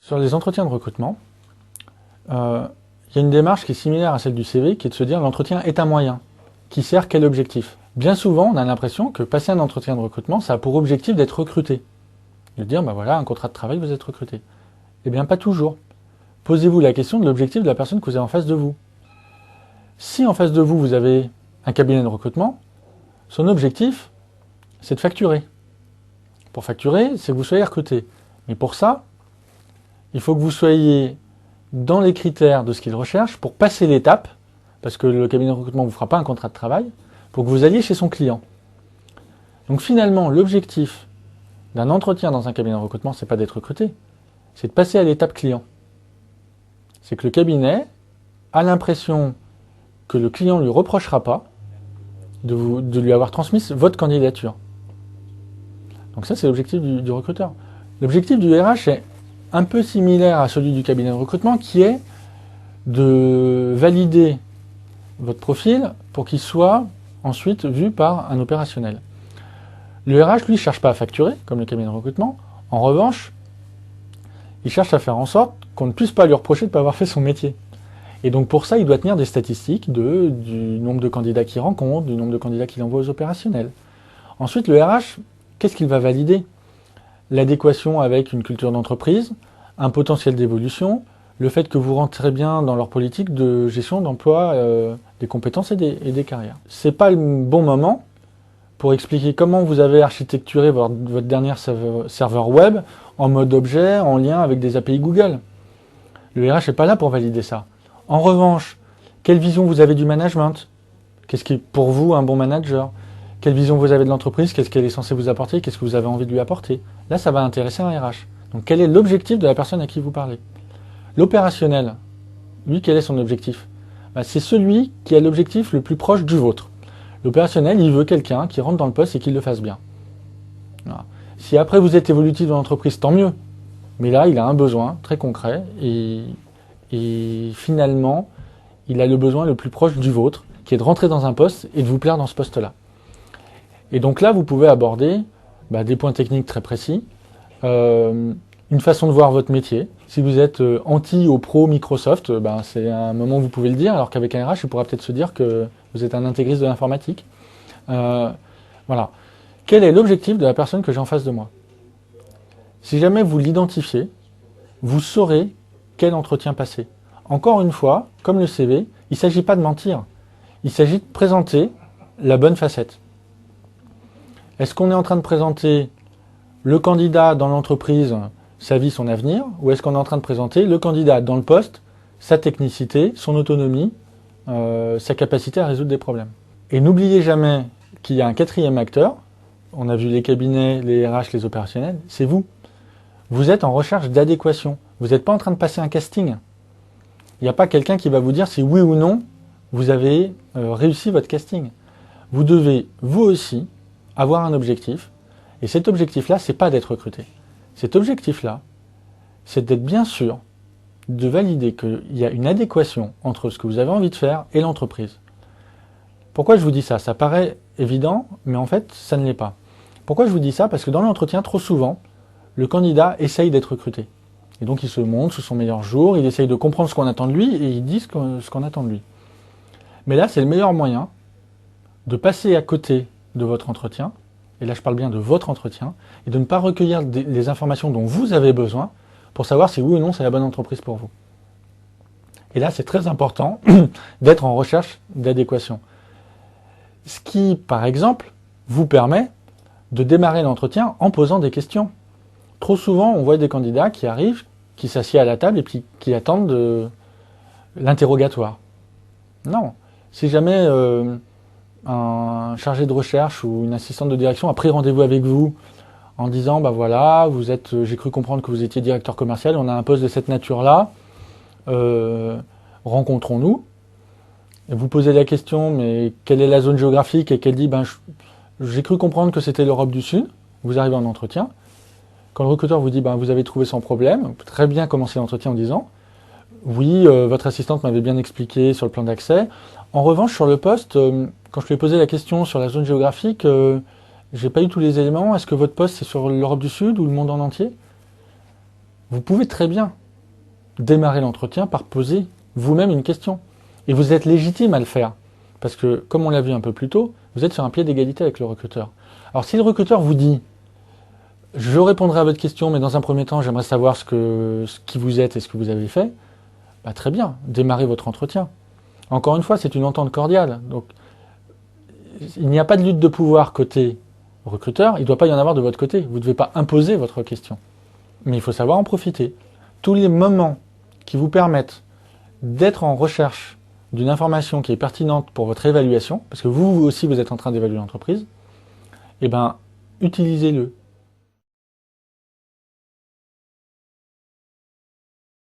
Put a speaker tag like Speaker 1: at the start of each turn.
Speaker 1: Sur les entretiens de recrutement, il y a une démarche qui est similaire à celle du CV, qui est de se dire l'entretien est un moyen, qui sert quel objectif. Bien souvent, on a l'impression que passer un entretien de recrutement, ça a pour objectif d'être recruté. De dire, ben voilà, un contrat de travail, vous êtes recruté. Eh bien, pas toujours. Posez-vous la question de l'objectif de la personne que vous avez en face de vous. Si en face de vous, vous avez un cabinet de recrutement, son objectif, c'est de facturer. Pour facturer, c'est que vous soyez recruté. Mais pour ça, il faut que vous soyez dans les critères de ce qu'il recherche pour passer l'étape, parce que le cabinet de recrutement ne vous fera pas un contrat de travail, pour que vous alliez chez son client. Donc finalement, l'objectif d'un entretien dans un cabinet de recrutement, c'est pas d'être recruté, c'est de passer à l'étape client. C'est que le cabinet a l'impression que le client ne lui reprochera pas de lui avoir transmis votre candidature. Donc ça, c'est l'objectif du recruteur. L'objectif du RH est un peu similaire à celui du cabinet de recrutement, qui est de valider votre profil pour qu'il soit ensuite vu par un opérationnel. Le RH, lui, ne cherche pas à facturer, comme le cabinet de recrutement. En revanche, il cherche à faire en sorte qu'on ne puisse pas lui reprocher de ne pas avoir fait son métier. Et donc pour ça, il doit tenir des statistiques du nombre de candidats qu'il rencontre, du nombre de candidats qu'il envoie aux opérationnels. Ensuite, le RH, qu'est-ce qu'il va valider? L'adéquation avec une culture d'entreprise, un potentiel d'évolution, le fait que vous rentrez bien dans leur politique de gestion d'emploi, des compétences et des carrières. C'est pas le bon moment pour expliquer comment vous avez architecturé votre dernier serveur web en mode objet, en lien avec des API Google. Le RH n'est pas là pour valider ça. En revanche, quelle vision vous avez du management? Qu'est-ce qui est pour vous un bon manager? Quelle vision vous avez de l'entreprise? Qu'est-ce qu'elle est censée vous apporter? Qu'est-ce que vous avez envie de lui apporter? Là, ça va intéresser un RH. Donc, quel est l'objectif de la personne à qui vous parlez? L'opérationnel, lui, quel est son objectif? C'est celui qui a l'objectif le plus proche du vôtre. L'opérationnel, il veut quelqu'un qui rentre dans le poste et qui le fasse bien. Voilà. Si après vous êtes évolutif dans l'entreprise, tant mieux. Mais là, il a un besoin très concret et finalement, il a le besoin le plus proche du vôtre, qui est de rentrer dans un poste et de vous plaire dans ce poste-là. Et donc là, vous pouvez aborder des points techniques très précis, une façon de voir votre métier. Si vous êtes anti ou pro Microsoft, c'est un moment où vous pouvez le dire, alors qu'avec un RH, il pourra peut-être se dire que vous êtes un intégriste de l'informatique. Voilà. Quel est l'objectif de la personne que j'ai en face de moi? Si jamais vous l'identifiez, vous saurez quel entretien passer. Encore une fois, comme le CV, il ne s'agit pas de mentir. Il s'agit de présenter la bonne facette. Est-ce qu'on est en train de présenter le candidat dans l'entreprise, sa vie, son avenir, ou est-ce qu'on est en train de présenter le candidat dans le poste, sa technicité, son autonomie, sa capacité à résoudre des problèmes? Et n'oubliez jamais qu'il y a un quatrième acteur, on a vu les cabinets, les RH, les opérationnels, c'est vous. Vous êtes en recherche d'adéquation. Vous n'êtes pas en train de passer un casting. Il n'y a pas quelqu'un qui va vous dire si oui ou non vous avez réussi votre casting. Vous devez, vous aussi, avoir un objectif. Et cet objectif-là, c'est pas d'être recruté. Cet objectif-là, c'est d'être bien sûr de valider qu'il y a une adéquation entre ce que vous avez envie de faire et l'entreprise. Pourquoi je vous dis ça? Ça paraît évident, mais en fait, ça ne l'est pas. Pourquoi je vous dis ça? Parce que dans l'entretien, trop souvent, le candidat essaye d'être recruté. Et donc, il se montre sous son meilleur jour, il essaye de comprendre ce qu'on attend de lui et il dit ce qu'on attend de lui. Mais là, c'est le meilleur moyen de passer à côté de votre entretien, et là je parle bien de votre entretien, et de ne pas recueillir les informations dont vous avez besoin pour savoir si oui ou non c'est la bonne entreprise pour vous. Et là, c'est très important d'être en recherche d'adéquation. Ce qui, par exemple, vous permet de démarrer l'entretien en posant des questions. Trop souvent, on voit des candidats qui arrivent, qui s'assiedent à la table et puis qui attendent l'interrogatoire. Non. Si jamais un chargé de recherche ou une assistante de direction a pris rendez-vous avec vous en disant voilà, j'ai cru comprendre que vous étiez directeur commercial, on a un poste de cette nature-là, rencontrons-nous. Et vous posez la question, mais quelle est la zone géographique? Et qu'elle dit j'ai cru comprendre que c'était l'Europe du Sud. Vous arrivez en entretien. Quand le recruteur vous dit vous avez trouvé sans problème, vous pouvez très bien commencer l'entretien en disant oui, votre assistante m'avait bien expliqué sur le plan d'accès. En revanche, sur le poste, quand je lui ai posé la question sur la zone géographique, j'ai pas eu tous les éléments. Est-ce que votre poste c'est sur l'Europe du Sud ou le monde en entier? vous pouvez très bien démarrer l'entretien par poser vous-même une question. Et vous êtes légitime à le faire. Parce que, comme on l'a vu un peu plus tôt, vous êtes sur un pied d'égalité avec le recruteur. Alors si le recruteur vous dit « Je répondrai à votre question, mais dans un premier temps, j'aimerais savoir qui vous êtes et ce que vous avez fait », bah, très bien, démarrez votre entretien. Encore une fois, c'est une entente cordiale. Donc, il n'y a pas de lutte de pouvoir côté recruteur, il ne doit pas y en avoir de votre côté. Vous ne devez pas imposer votre question. Mais il faut savoir en profiter. Tous les moments qui vous permettent d'être en recherche d'une information qui est pertinente pour votre évaluation, parce que vous aussi vous êtes en train d'évaluer l'entreprise, eh ben, utilisez-le.